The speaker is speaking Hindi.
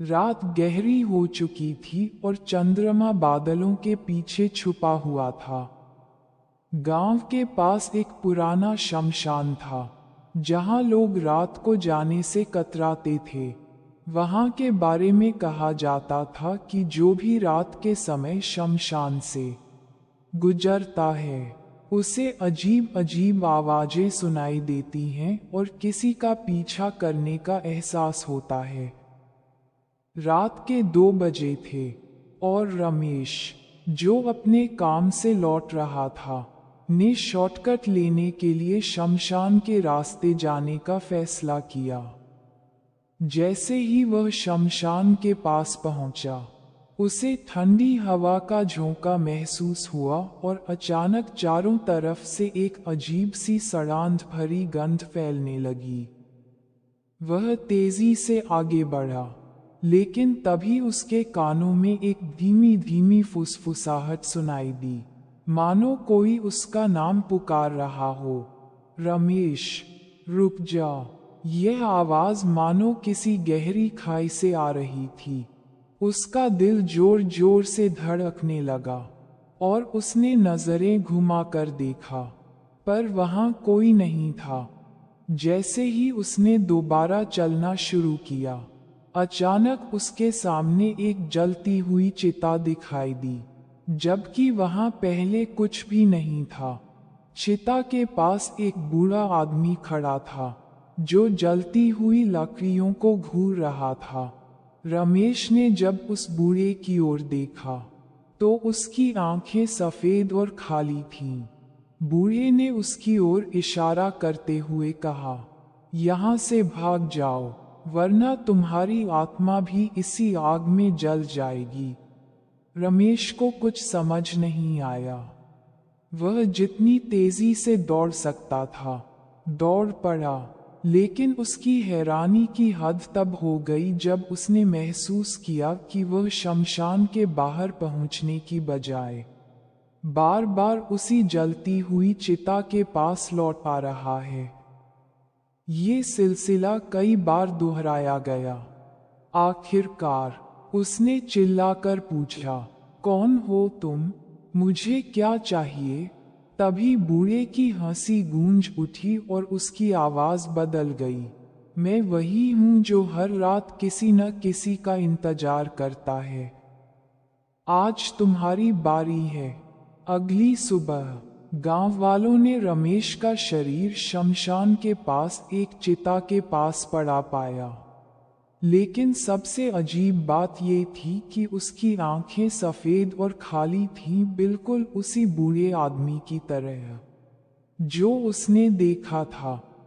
रात गहरी हो चुकी थी और चंद्रमा बादलों के पीछे छुपा हुआ था। गांव के पास एक पुराना शमशान था, जहां लोग रात को जाने से कतराते थे। वहां के बारे में कहा जाता था कि जो भी रात के समय शमशान से गुजरता है, उसे अजीब अजीब आवाजें सुनाई देती हैं और किसी का पीछा करने का एहसास होता है। रात के 2 बजे थे और रमेश, जो अपने काम से लौट रहा था, ने शॉर्टकट लेने के लिए शमशान के रास्ते जाने का फैसला किया। जैसे ही वह शमशान के पास पहुंचा, उसे ठंडी हवा का झोंका महसूस हुआ और अचानक चारों तरफ से एक अजीब सी सड़ांध भरी गंध फैलने लगी। वह तेजी से आगे बढ़ा, लेकिन तभी उसके कानों में एक धीमी धीमी फुसफुसाहट सुनाई दी, मानो कोई उसका नाम पुकार रहा हो। रमेश, रुक जा। यह आवाज मानो किसी गहरी खाई से आ रही थी। उसका दिल जोर जोर से धड़कने लगा और उसने नजरें घुमाकर देखा, पर वहां कोई नहीं था। जैसे ही उसने दोबारा चलना शुरू किया, अचानक उसके सामने एक जलती हुई चिता दिखाई दी, जबकि वहां पहले कुछ भी नहीं था। चिता के पास एक बूढ़ा आदमी खड़ा था, जो जलती हुई लकड़ियों को घूर रहा था। रमेश ने जब उस बूढ़े की ओर देखा, तो उसकी आंखें सफेद और खाली थीं। बूढ़े ने उसकी ओर इशारा करते हुए कहा, "यहाँ से भाग जाओ, वरना तुम्हारी आत्मा भी इसी आग में जल जाएगी।" रमेश को कुछ समझ नहीं आया। वह जितनी तेजी से दौड़ सकता था, दौड़ पड़ा, लेकिन उसकी हैरानी की हद तब हो गई जब उसने महसूस किया कि वह शमशान के बाहर पहुंचने की बजाय बार बार उसी जलती हुई चिता के पास लौट आ रहा है। ये सिलसिला कई बार दोहराया गया। आखिरकार उसने चिल्लाकर पूछा, "कौन हो तुम? मुझे क्या चाहिए?" तभी बूढ़े की हंसी गूंज उठी और उसकी आवाज बदल गई, "मैं वही हूं जो हर रात किसी न किसी का इंतजार करता है। आज तुम्हारी बारी है।" अगली सुबह गांव वालों ने रमेश का शरीर शमशान के पास एक चिता के पास पड़ा पाया। लेकिन सबसे अजीब बात ये थी कि उसकी आंखें सफेद और खाली थीं, बिल्कुल उसी बूढ़े आदमी की तरह जो उसने देखा था।